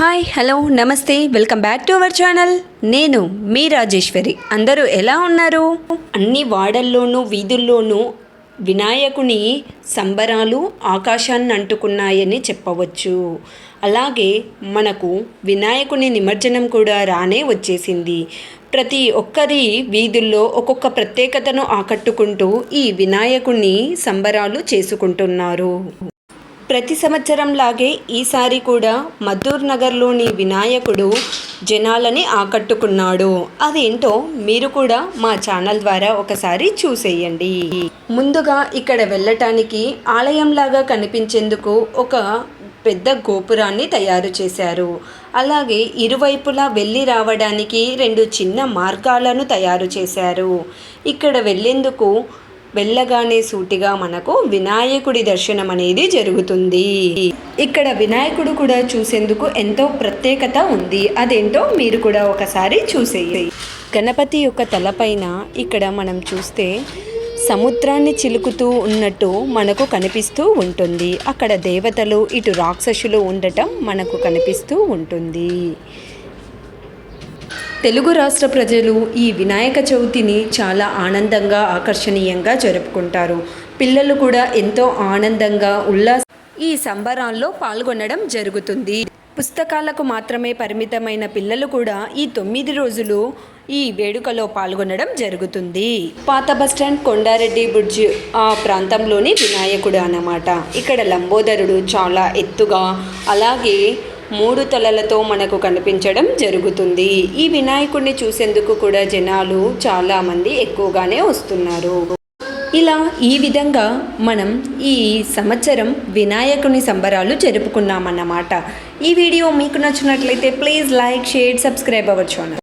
Hi hello నమస్తే welcome back to our channel. నేను మీ రాజేశ్వరి. అందరూ ఎలా ఉన్నారు? అన్ని వాడల్లోనూ వీధుల్లోనూ వినాయకుని సంబరాలు ఆకాశాన్ని అంటుకున్నాయని చెప్పవచ్చు. అలాగే మనకు వినాయకుని నిమజ్జనం కూడా రానే వచ్చేసింది. ప్రతి ఒక్కరి వీధుల్లో ఒక్కొక్క ప్రత్యేకతను ఆకట్టుకుంటూ ఈ వినాయకుని సంబరాలు చేసుకుంటున్నారు. ప్రతి సంవత్సరంలాగే ఈసారి కూడా మద్దూర్ నగర్లోని వినాయకుడు జనాలని ఆకట్టుకున్నాడు. అదేంటో మీరు కూడా మా ఛానల్ ద్వారా ఒకసారి చూసేయండి. ముందుగా ఇక్కడ వెళ్ళటానికి ఆలయంలాగా కనిపించేందుకు ఒక పెద్ద గోపురాన్ని తయారు చేశారు. అలాగే ఇరువైపులా వెళ్ళి రావడానికి 2 చిన్న మార్గాలను తయారు చేశారు. ఇక్కడ వెళ్ళేందుకు వెళ్ళగానే సూటిగా మనకు వినాయకుడి దర్శనం అనేది జరుగుతుంది. ఇక్కడ వినాయకుడు కూడా చూసేందుకు ఎంతో ప్రత్యేకత ఉంది. అదేంటో మీరు కూడా ఒకసారి చూసేయండి. గణపతి యొక్క తలపైన ఇక్కడ మనం చూస్తే సముద్రాన్ని చిలుకుతూ ఉన్నట్టు మనకు కనిపిస్తూ ఉంటుంది. అక్కడ దేవతలు ఇటు రాక్షసులు ఉండటం మనకు కనిపిస్తూ ఉంటుంది. తెలుగు రాష్ట్ర ప్రజలు ఈ వినాయక చవితిని చాలా ఆనందంగా ఆకర్షణీయంగా జరుపుకుంటారు. పిల్లలు కూడా ఎంతో ఆనందంగా ఈ సంబరాల్లో పాల్గొనడం జరుగుతుంది. పుస్తకాలకు మాత్రమే పరిమితమైన పిల్లలు కూడా ఈ 9 రోజులు ఈ వేడుకలో పాల్గొనడం జరుగుతుంది. పాత బస్టాండ్ కొండారెడ్డి బ్రిడ్జ్ ఆ ప్రాంతంలోని వినాయకుడు అన్నమాట. ఇక్కడ లంబోదరుడు చాలా ఎత్తుగా అలాగే 3 తలలతో మనకు కనిపించడం జరుగుతుంది. ఈ వినాయకుడిని చూసేందుకు కూడా జనాలు చాలామంది ఎక్కువగానే వస్తున్నారు. ఇలా ఈ విధంగా మనం ఈ సంవత్సరం వినాయకుని సంబరాలు జరుపుకున్నామన్నమాట. ఈ వీడియో మీకు నచ్చినట్లయితే please like, share, subscribe our channel.